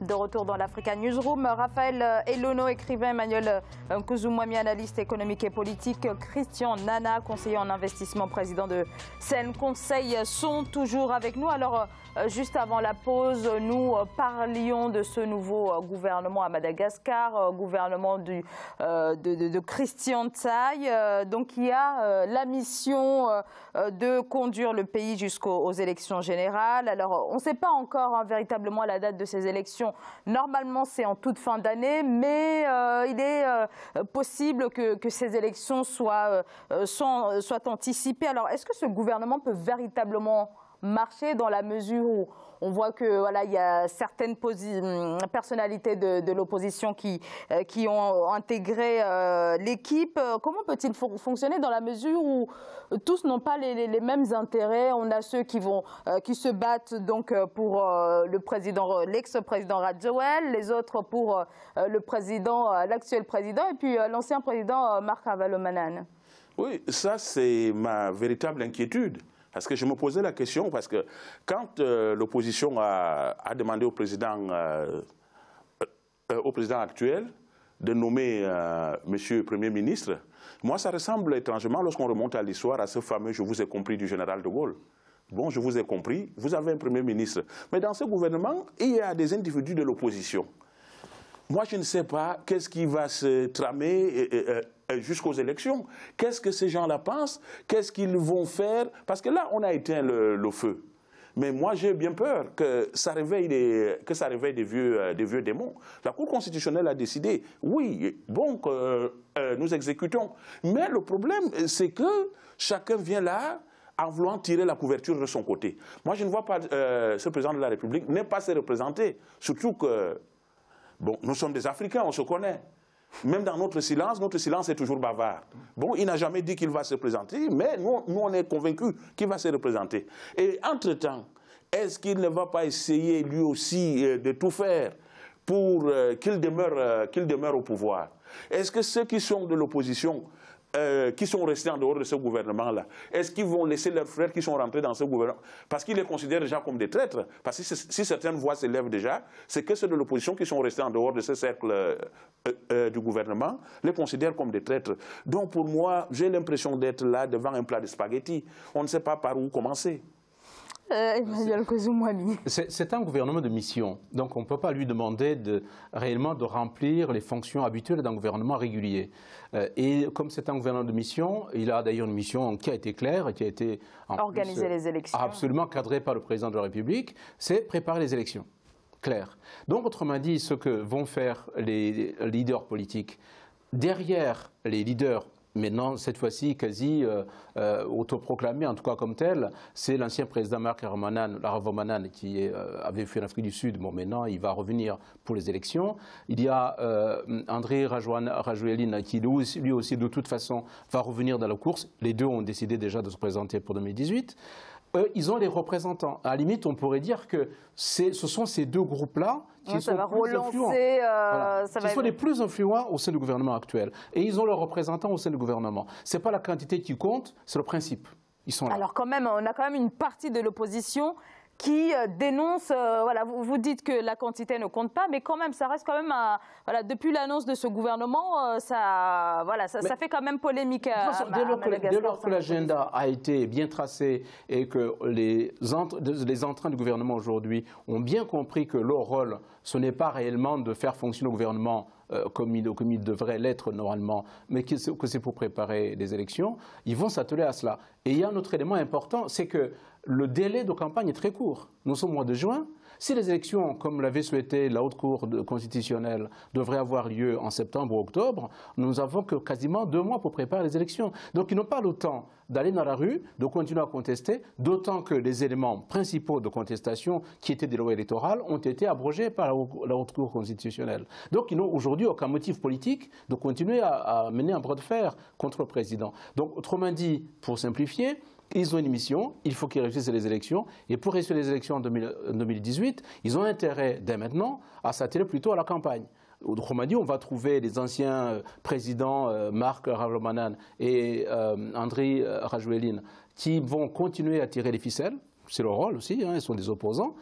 De retour dans l'Africa Newsroom, Raphaël Elono, écrivain, Emmanuel Kouzoumoumi, analyste économique et politique, Christian Nana, conseiller en investissement, président de CN Conseil, sont toujours avec nous. Alors, juste avant la pause, nous parlions de ce nouveau gouvernement à Madagascar, gouvernement de Christian Tsaï, donc qui a la mission de conduire le pays jusqu'aux élections générales. Alors, on ne sait pas encore véritablement la date de ces élections. Normalement, c'est en toute fin d'année, mais il est possible que ces élections soient anticipées. Alors, est-ce que ce gouvernement peut véritablement marcher dans la mesure où on voit que voilà, il y a certaines personnalités de l'opposition qui ont intégré l'équipe. Comment peut-il fonctionner dans la mesure où tous n'ont pas les mêmes intérêts? On a ceux qui se battent donc pour l'ex-président Radjoel, les autres pour l'actuel président, et puis l'ancien président Marc Ravalomanane. Oui, ça c'est ma véritable inquiétude. Parce que je me posais la question, parce que quand l'opposition a demandé au président actuel de nommer Monsieur Premier ministre, moi ça ressemble étrangement, lorsqu'on remonte à l'histoire, à ce fameux « je vous ai compris » du général de Gaulle. Bon, je vous ai compris, vous avez un Premier ministre. Mais dans ce gouvernement, il y a des individus de l'opposition. Moi, je ne sais pas qu'est-ce qui va se tramer jusqu'aux élections. Qu'est-ce que ces gens-là pensent? Qu'est-ce qu'ils vont faire? Parce que là, on a éteint le feu. Mais moi, j'ai bien peur que ça réveille des vieux démons. La Cour constitutionnelle a décidé, oui, bon, que nous exécutons. Mais le problème, c'est que chacun vient là en voulant tirer la couverture de son côté. Moi, je ne vois pas ce président de la République n'est pas se représenter. Surtout que, bon, nous sommes des Africains, on se connaît. Même dans notre silence est toujours bavard. Bon, il n'a jamais dit qu'il va se présenter, mais nous on est convaincus qu'il va se représenter. Et entre-temps, est-ce qu'il ne va pas essayer lui aussi de tout faire pour qu'il demeure au pouvoir? Est-ce que ceux qui sont de l'opposition, qui sont restés en dehors de ce gouvernement-là, est-ce qu'ils vont laisser leurs frères qui sont rentrés dans ce gouvernement? Parce qu'ils les considèrent déjà comme des traîtres. Parce que si certaines voix s'élèvent déjà, c'est que ceux de l'opposition qui sont restés en dehors de ce cercle du gouvernement les considèrent comme des traîtres. Donc pour moi, j'ai l'impression d'être là devant un plat de spaghettis. On ne sait pas par où commencer. Emmanuel Kouzoumoumi. C'est un gouvernement de mission, donc on ne peut pas lui demander réellement de remplir les fonctions habituelles d'un gouvernement régulier. Et comme c'est un gouvernement de mission, il a d'ailleurs une mission qui a été claire et qui a été organiser les élections. Absolument cadrée par le président de la République, c'est préparer les élections. Clair. Donc autrement dit, ce que vont faire les leaders politiques, derrière les leaders maintenant, cette fois-ci, quasi autoproclamé, en tout cas comme tel, c'est l'ancien président Marc Ravalomanane qui avait fui l'Afrique du Sud. Bon, maintenant, il va revenir pour les élections. Il y a Andry Rajoelina qui, lui aussi, de toute façon, va revenir dans la course. Les deux ont décidé déjà de se présenter pour 2018. Ils ont les représentants. À la limite, on pourrait dire que ce sont ces deux groupes-là qui sont plus influents. Qui sont les plus influents au sein du gouvernement actuel. Et ils ont leurs représentants au sein du gouvernement. Ce n'est pas la quantité qui compte, c'est le principe. Ils sont là. Alors quand même, on a quand même une partie de l'opposition qui dénonce, voilà, vous dites que la quantité ne compte pas, mais quand même, ça reste quand même, voilà, depuis l'annonce de ce gouvernement, ça fait quand même polémique à Madagascar. Dès lors que l'agenda a été bien tracé et que les entrants du gouvernement aujourd'hui ont bien compris que leur rôle, ce n'est pas réellement de faire fonctionner le gouvernement comme il devrait l'être normalement, mais que c'est pour préparer les élections, ils vont s'atteler à cela. Et il y a un autre élément important, c'est que le délai de campagne est très court. Nous sommes au mois de juin. Si les élections, comme l'avait souhaité la Haute Cour constitutionnelle, devraient avoir lieu en septembre ou octobre, nous avons que quasiment 2 mois pour préparer les élections. Donc ils n'ont pas le temps d'aller dans la rue, de continuer à contester, d'autant que les éléments principaux de contestation, qui étaient des lois électorales, ont été abrogés par la Haute Cour constitutionnelle. Donc ils n'ont aujourd'hui aucun motif politique de continuer à mener un bras de fer contre le président. Donc autrement dit, pour simplifier, ils ont une mission, il faut qu'ils réussissent les élections, et pour réussir les élections en 2018, ils ont intérêt, dès maintenant, à s'atteler plutôt à la campagne. Autrement dit, on va trouver les anciens présidents Marc Ravalomanane et Andry Rajoelina qui vont continuer à tirer les ficelles, c'est leur rôle aussi, hein, ils sont des opposants,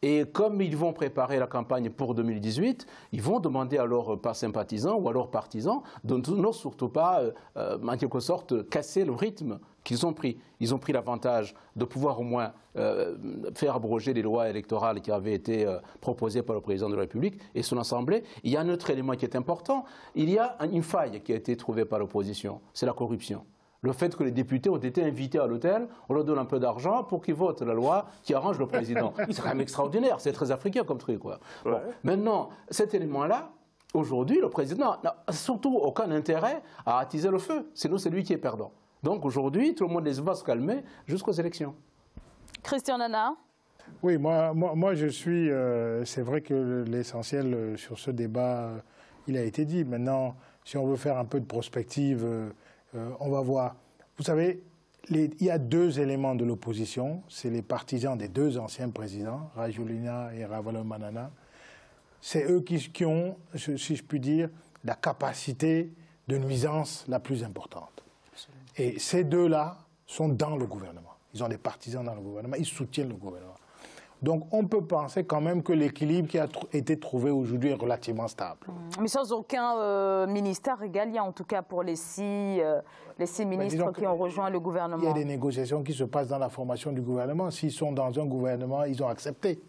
Et comme ils vont préparer la campagne pour 2018, ils vont demander à leurs sympathisants ou à leurs partisans de ne surtout pas, en quelque sorte, casser le rythme qu'ils ont pris. Ils ont pris l'avantage de pouvoir au moins faire abroger les lois électorales qui avaient été proposées par le président de la République et son Assemblée. Il y a un autre élément qui est important. Il y a une faille qui a été trouvée par l'opposition, c'est la corruption. Le fait que les députés ont été invités à l'hôtel, on leur donne un peu d'argent pour qu'ils votent la loi qui arrange le président. C'est quand même extraordinaire, c'est très africain comme truc, quoi. Ouais. Bon, maintenant, cet élément-là, aujourd'hui, le président n'a surtout aucun intérêt à attiser le feu. Sinon, c'est lui qui est perdant. Donc aujourd'hui, tout le monde va se calmer jusqu'aux élections. Christian Nana. Oui, moi je suis... c'est vrai que l'essentiel sur ce débat, il a été dit. Maintenant, si on veut faire un peu de prospective... on va voir. Vous savez, il y a deux éléments de l'opposition. C'est les partisans des deux anciens présidents, Rajoelina et Ravalomanana. C'est eux qui ont, si je puis dire, la capacité de nuisance la plus importante. Et ces deux-là sont dans le gouvernement. Ils ont des partisans dans le gouvernement, ils soutiennent le gouvernement. Donc on peut penser quand même que l'équilibre qui a été trouvé aujourd'hui est relativement stable. Mais sans aucun ministère régalien, en tout cas pour les six ministres qui ont rejoint le gouvernement. Il y a des négociations qui se passent dans la formation du gouvernement. S'ils sont dans un gouvernement, ils ont accepté.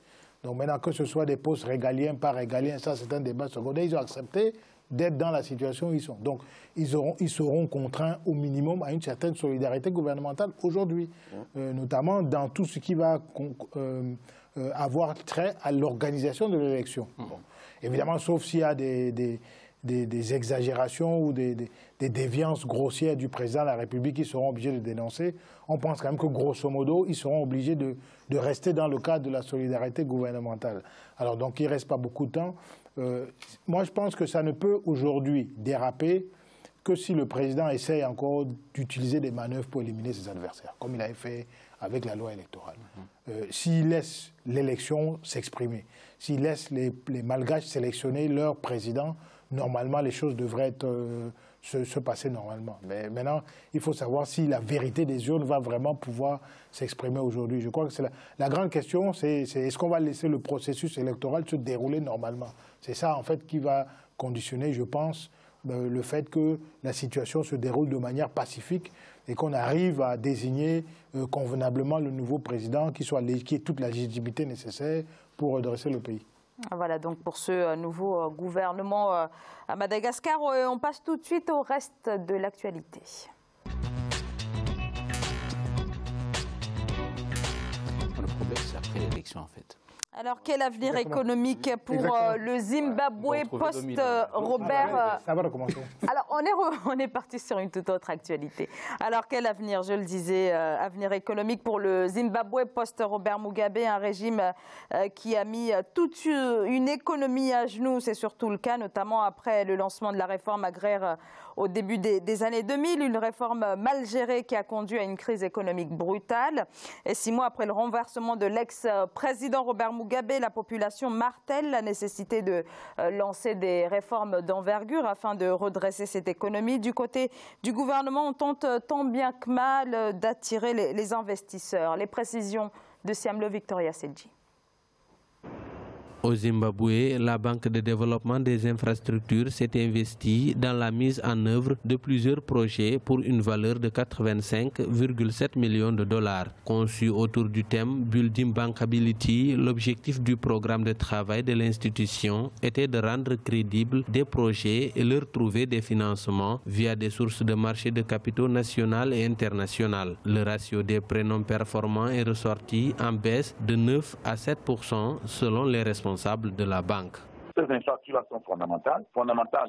Donc maintenant que ce soit des postes régaliens, pas régaliens, ça c'est un débat secondaire, ils ont accepté d'être dans la situation où ils sont. Donc ils seront contraints au minimum à une certaine solidarité gouvernementale aujourd'hui, notamment dans tout ce qui va avoir trait à l'organisation de l'élection. Bon. Évidemment, sauf s'il y a des exagérations ou des déviances grossières du président de la République qui seront obligés de dénoncer, on pense quand même que grosso modo, ils seront obligés de rester dans le cadre de la solidarité gouvernementale. Alors donc il ne reste pas beaucoup de temps. Moi je pense que ça ne peut aujourd'hui déraper que si le président essaye encore d'utiliser des manœuvres pour éliminer ses adversaires, comme il avait fait avec la loi électorale. S'il laisse l'élection s'exprimer, s'il laisse les Malgaches sélectionner leur président, normalement les choses devraient se passer normalement. Mais maintenant, il faut savoir si la vérité des urnes va vraiment pouvoir s'exprimer aujourd'hui. Je crois que c'est la grande question, c'est est-ce qu'on va laisser le processus électoral se dérouler normalement? C'est ça en fait qui va conditionner, je pense, le fait que la situation se déroule de manière pacifique et qu'on arrive à désigner convenablement le nouveau président qui ait toute la légitimité nécessaire pour redresser le pays. Voilà donc pour ce nouveau gouvernement à Madagascar. On passe tout de suite au reste de l'actualité. Le problème, c'est après l'élection, en fait. Alors, quel avenir économique pour le Zimbabwe post-Robert Ça va recommencer. Alors, on est parti sur une toute autre actualité. Alors, quel avenir, je le disais, avenir économique pour le Zimbabwe post-Robert Mugabe, un régime qui a mis toute une économie à genoux, c'est surtout le cas, notamment après le lancement de la réforme agraire au début des années 2000, une réforme mal gérée qui a conduit à une crise économique brutale. Et 6 mois après le renversement de l'ex-président Robert Mugabe, la population martèle la nécessité de lancer des réformes d'envergure afin de redresser cette économie. Du côté du gouvernement, on tente tant bien que mal d'attirer les investisseurs. Les précisions de Siamlo Victoria Sedji. Au Zimbabwe, la Banque de développement des infrastructures s'est investie dans la mise en œuvre de plusieurs projets pour une valeur de 85,7 millions de dollars. Conçu autour du thème Building Bankability, l'objectif du programme de travail de l'institution était de rendre crédibles des projets et leur trouver des financements via des sources de marché de capitaux nationales et internationales. Le ratio des prêts non performants est ressorti en baisse de 9 à 7% selon les responsables de la banque. Ces infrastructures sont fondamentales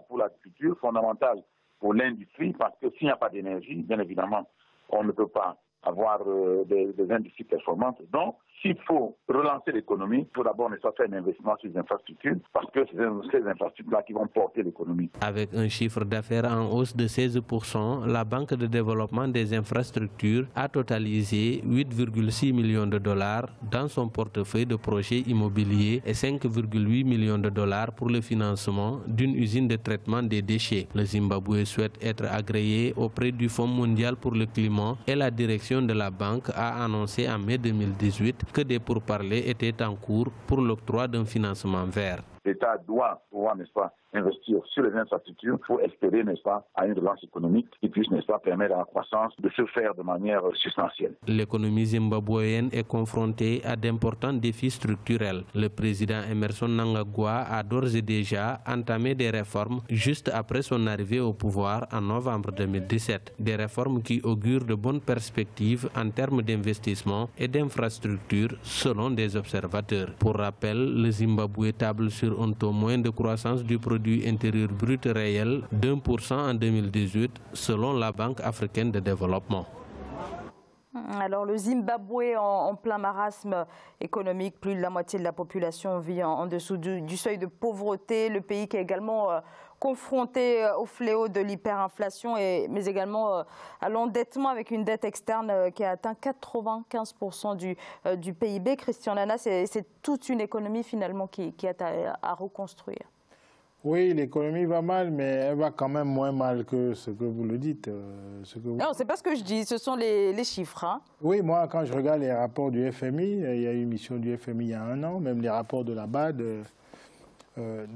pour l'agriculture, fondamentales pour l'industrie, parce que s'il n'y a pas d'énergie, bien évidemment, on ne peut pas avoir des industries performantes. Donc, s'il faut relancer l'économie, il faut d'abord faire un investissement sur les infrastructures, parce que c'est ces infrastructures-là qui vont porter l'économie. Avec un chiffre d'affaires en hausse de 16%, la Banque de développement des infrastructures a totalisé 8,6 millions de dollars dans son portefeuille de projets immobiliers et 5,8 millions de dollars pour le financement d'une usine de traitement des déchets. Le Zimbabwe souhaite être agréé auprès du Fonds mondial pour le climat et la direction gestion de la banque a annoncé en mai 2018 que des pourparlers étaient en cours pour l'octroi d'un financement vert. L'État doit pouvoir, n'est-ce pas, investir sur les infrastructures pour espérer, n'est-ce pas, à une relance économique qui puisse, n'est-ce pas, permettre à la croissance de se faire de manière substantielle. L'économie zimbabwéenne est confrontée à d'importants défis structurels. Le président Emmerson Mnangagwa a d'ores et déjà entamé des réformes juste après son arrivée au pouvoir en novembre 2017. Des réformes qui augurent de bonnes perspectives en termes d'investissement et d'infrastructures selon des observateurs. Pour rappel, le Zimbabwe table sur un taux moyen de croissance du produit intérieur brut réel d'1% en 2018 selon la Banque africaine de développement. Alors le Zimbabwe en plein marasme économique, plus de la moitié de la population vit en dessous du seuil de pauvreté. Le pays qui est également confronté au fléau de l'hyperinflation mais également à l'endettement avec une dette externe qui a atteint 95% du PIB. Christian Nana, c'est toute une économie finalement qui est à reconstruire. Oui, l'économie va mal, mais elle va quand même moins mal que ce que vous le dites. Non, c'est pas ce que je dis, ce sont les chiffres. Hein. Oui, moi, quand je regarde les rapports du FMI, il y a eu une mission du FMI il y a 1 an, même les rapports de la BAD.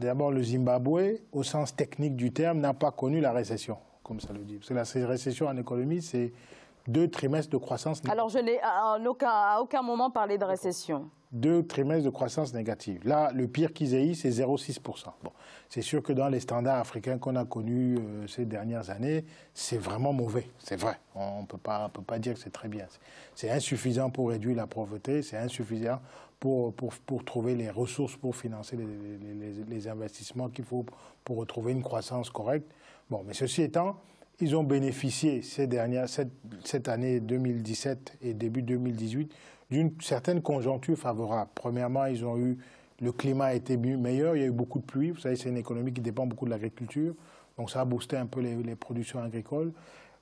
D'abord, le Zimbabwe, au sens technique du terme, n'a pas connu la récession, comme ça le dit. Parce que la récession en économie, c'est 2 trimestres de croissance négative. Alors, je n'ai à aucun moment parlé de récession. 2 trimestres de croissance négative. Là, le pire qu'ils aient eu, c'est 0,6%. Bon, c'est sûr que dans les standards africains qu'on a connus ces dernières années, c'est vraiment mauvais. C'est vrai. On ne peut pas dire que c'est très bien. C'est insuffisant pour réduire la pauvreté, c'est insuffisant pour trouver les ressources pour financer les investissements qu'il faut pour retrouver une croissance correcte. Bon, mais ceci étant, ils ont bénéficié cette année 2017 et début 2018 d'une certaine conjoncture favorable. Premièrement, le climat a été meilleur, il y a eu beaucoup de pluie. Vous savez, c'est une économie qui dépend beaucoup de l'agriculture, donc ça a boosté un peu les productions agricoles.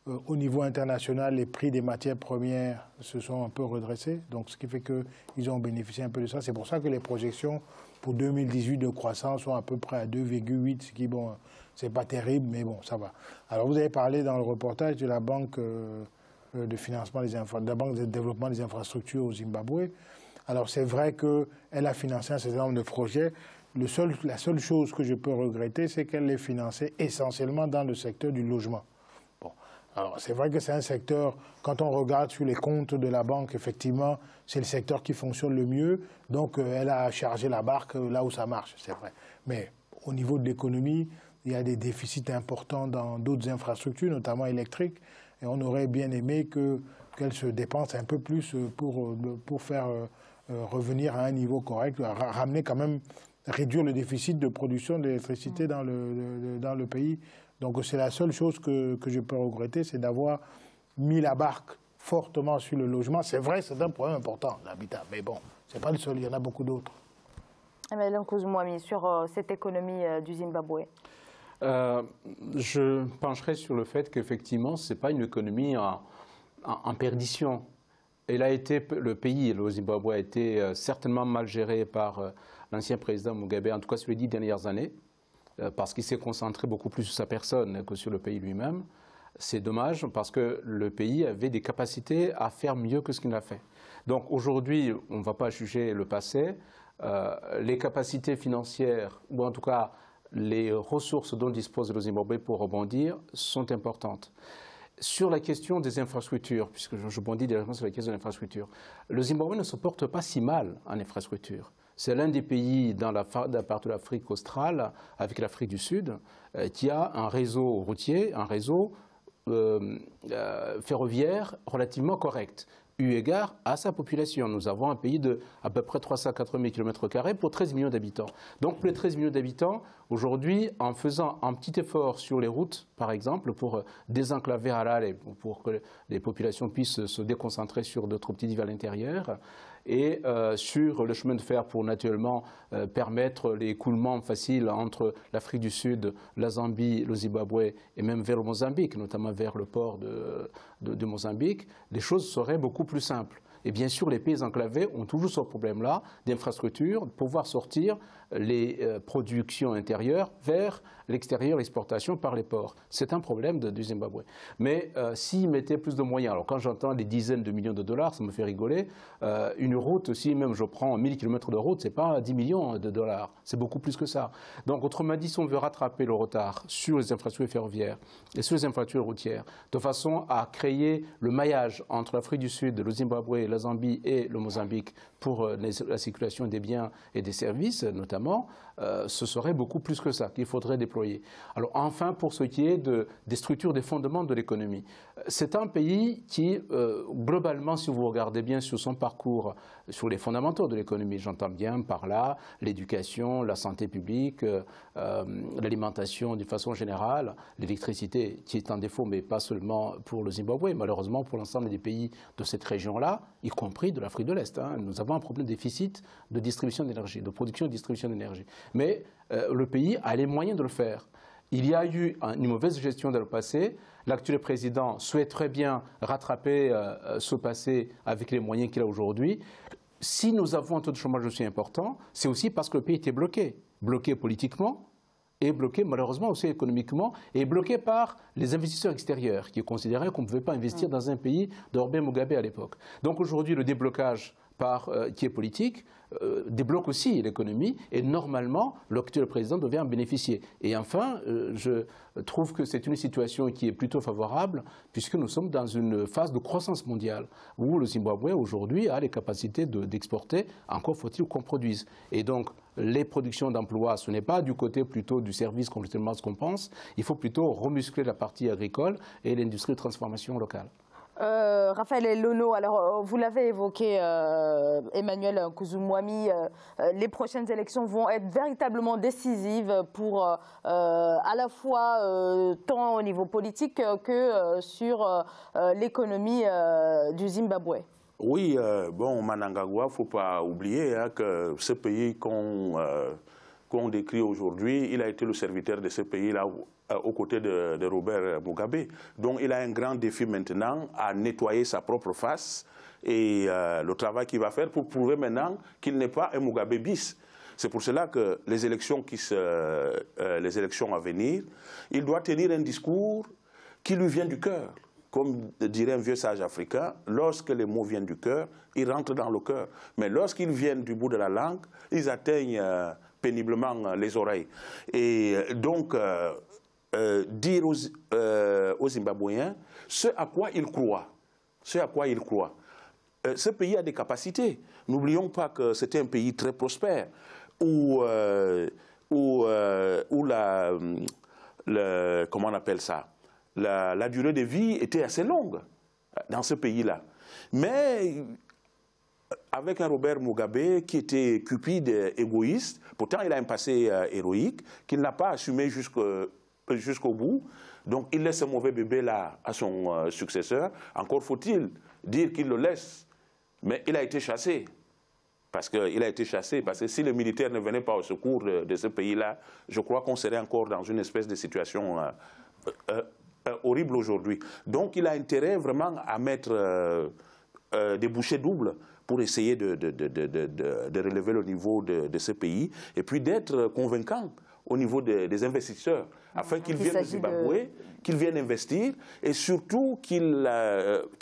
Au niveau international, les prix des matières premières se sont un peu redressés, donc ce qui fait qu'ils ont bénéficié un peu de ça. C'est pour ça que les projections pour 2018 de croissance sont à peu près à 2,8, ce qui, bon, c'est pas terrible, mais bon, ça va. Alors, vous avez parlé dans le reportage de la Banque de financement de la Banque de développement des infrastructures au Zimbabwe. Alors c'est vrai qu'elle a financé un certain nombre de projets. La seule chose que je peux regretter, c'est qu'elle les finançait essentiellement dans le secteur du logement. Bon. Alors c'est vrai que c'est un secteur, quand on regarde sur les comptes de la banque, effectivement, c'est le secteur qui fonctionne le mieux. Donc elle a chargé la barque là où ça marche, c'est vrai. Mais au niveau de l'économie, il y a des déficits importants dans d'autres infrastructures, notamment électriques. Et on aurait bien aimé qu'elle se dépense un peu plus pour faire revenir à un niveau correct, ramener quand même, réduire le déficit de production d'électricité dans le pays. Donc c'est la seule chose que je peux regretter, c'est d'avoir mis la barque fortement sur le logement. C'est vrai, c'est un problème important, l'habitat, mais bon, c'est pas le seul, il y en a beaucoup d'autres. Mais Kouzou-Moami, sur cette économie du Zimbabwe. Je pencherai sur le fait qu'effectivement, ce n'est pas une économie en perdition. Le pays, le Zimbabwe, a été certainement mal géré par l'ancien président Mugabe, en tout cas sur les 10 dernières années, parce qu'il s'est concentré beaucoup plus sur sa personne que sur le pays lui-même. C'est dommage parce que le pays avait des capacités à faire mieux que ce qu'il a fait. Donc aujourd'hui, on ne va pas juger le passé. Les capacités financières, ou en tout cas les ressources dont dispose le Zimbabwe pour rebondir sont importantes. Sur la question des infrastructures, puisque je bondis directement sur la question des infrastructures, le Zimbabwe ne se porte pas si mal en infrastructure. C'est l'un des pays dans la partie de l'Afrique australe, avec l'Afrique du Sud, qui a un réseau routier, un réseau ferroviaire relativement correct, eu égard à sa population. Nous avons un pays de à peu près 380 000 km² pour 13 millions d'habitants. Donc pour les 13 millions d'habitants, aujourd'hui, en faisant un petit effort sur les routes, par exemple, pour désenclaver Harare et pour que les populations puissent se déconcentrer sur d'autres petites villes à l'intérieur, et sur le chemin de fer pour naturellement permettre l'écoulement facile entre l'Afrique du Sud, la Zambie, le Zimbabwe et même vers le Mozambique, notamment vers le port de Mozambique, les choses seraient beaucoup plus simples. Et bien sûr, les pays enclavés ont toujours ce problème-là d'infrastructure, de pouvoir sortir les productions intérieures vers l'extérieur, l'exportation par les ports. C'est un problème du Zimbabwe. Mais s'ils mettaient plus de moyens, alors quand j'entends des dizaines de millions de dollars, ça me fait rigoler. Une route, si même je prends 1000 km de route, ce n'est pas 10 millions de dollars, c'est beaucoup plus que ça. Donc autrement dit, si on veut rattraper le retard sur les infrastructures ferroviaires et sur les infrastructures routières, de façon à créer le maillage entre l'Afrique du Sud, le Zimbabwe, la Zambie et le Mozambique pour la circulation des biens et des services notamment, ce serait beaucoup plus que ça qu'il faudrait déployer. Alors enfin, pour ce qui est des structures, des fondements de l'économie, c'est un pays qui, globalement, si vous regardez bien sur son parcours, sur les fondamentaux de l'économie, j'entends bien par là l'éducation, la santé publique, l'alimentation d'une façon générale, l'électricité qui est un défaut, mais pas seulement pour le Zimbabwe, malheureusement pour l'ensemble des pays de cette région-là, y compris de l'Afrique de l'Est. Hein. Nous avons un problème de déficit de distribution d'énergie, de production et de distribution d'énergie. Mais le pays a les moyens de le faire. Il y a eu une mauvaise gestion dans le passé. L'actuel président souhaite très bien rattraper ce passé avec les moyens qu'il a aujourd'hui. Si nous avons un taux de chômage aussi important, c'est aussi parce que le pays était bloqué. Bloqué politiquement et bloqué malheureusement aussi économiquement et bloqué par les investisseurs extérieurs qui considéraient qu'on ne pouvait pas investir dans un pays de Robert Mugabe à l'époque. Donc aujourd'hui, le déblocage qui est politique, débloque aussi l'économie et normalement l'actuel président devait en bénéficier. Et enfin, je trouve que c'est une situation qui est plutôt favorable puisque nous sommes dans une phase de croissance mondiale où le Zimbabwe aujourd'hui a les capacités d'exporter, encore faut-il qu'on produise. Et donc les productions d'emplois, ce n'est pas du côté plutôt du service complètement ce qu'on pense, il faut plutôt remuscler la partie agricole et l'industrie de transformation locale. Raphaël Elono, alors vous l'avez évoqué, Emmanuel Kouzou-Moamy, les prochaines élections vont être véritablement décisives pour à la fois tant au niveau politique que sur l'économie du Zimbabwe. Oui, bon, Mnangagwa, il ne faut pas oublier que ce pays qu'on décrit aujourd'hui, il a été le serviteur de ce pays-là aux côtés de Robert Mugabe. Donc il a un grand défi maintenant à nettoyer sa propre face et le travail qu'il va faire pour prouver maintenant qu'il n'est pas un Mugabe bis. C'est pour cela que les élections à venir, il doit tenir un discours qui lui vient du cœur. Comme dirait un vieux sage africain, lorsque les mots viennent du cœur, ils rentrent dans le cœur. Mais lorsqu'ils viennent du bout de la langue, ils atteignent péniblement les oreilles. Et donc, dire aux Zimbabwéens ce à quoi ils croient. Ce pays a des capacités. N'oublions pas que c'était un pays très prospère, où comment on appelle ça, la durée de vie était assez longue dans ce pays-là. Mais avec un Robert Mugabe qui était cupide, égoïste, pourtant il a un passé héroïque, qu'il n'a pas assumé jusqu'au bout. Donc il laisse ce mauvais bébé-là à son successeur. Encore faut-il dire qu'il le laisse. Mais il a été chassé. Parce que si les militaires ne venaient pas au secours de ce pays-là, je crois qu'on serait encore dans une espèce de situation horrible aujourd'hui. Donc il a intérêt vraiment à mettre des bouchées doubles pour essayer de relever le niveau de ce pays et puis d'être convaincant au niveau des investisseurs, afin qu'ils viennent au Zimbabwe, qu'ils viennent investir et surtout qu'ils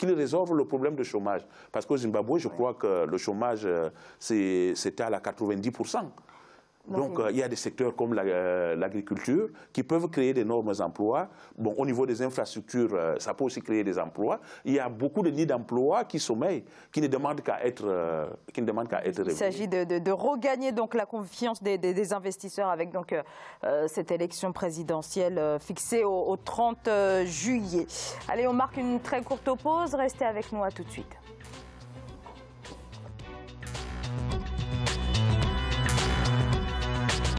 résolvent le problème de chômage. Parce qu'au Zimbabwe, je crois que le chômage, c'est à la 90%. Donc, il y a des secteurs comme l'agriculture qui peuvent créer d'énormes emplois. Bon, au niveau des infrastructures, ça peut aussi créer des emplois. Il y a beaucoup de nids d'emplois qui sommeillent, qui ne demandent qu'à être réveillés. Il s'agit de regagner donc la confiance des investisseurs avec donc cette élection présidentielle fixée au 30 juillet. Allez, on marque une très courte pause. Restez avec nous, à tout de suite.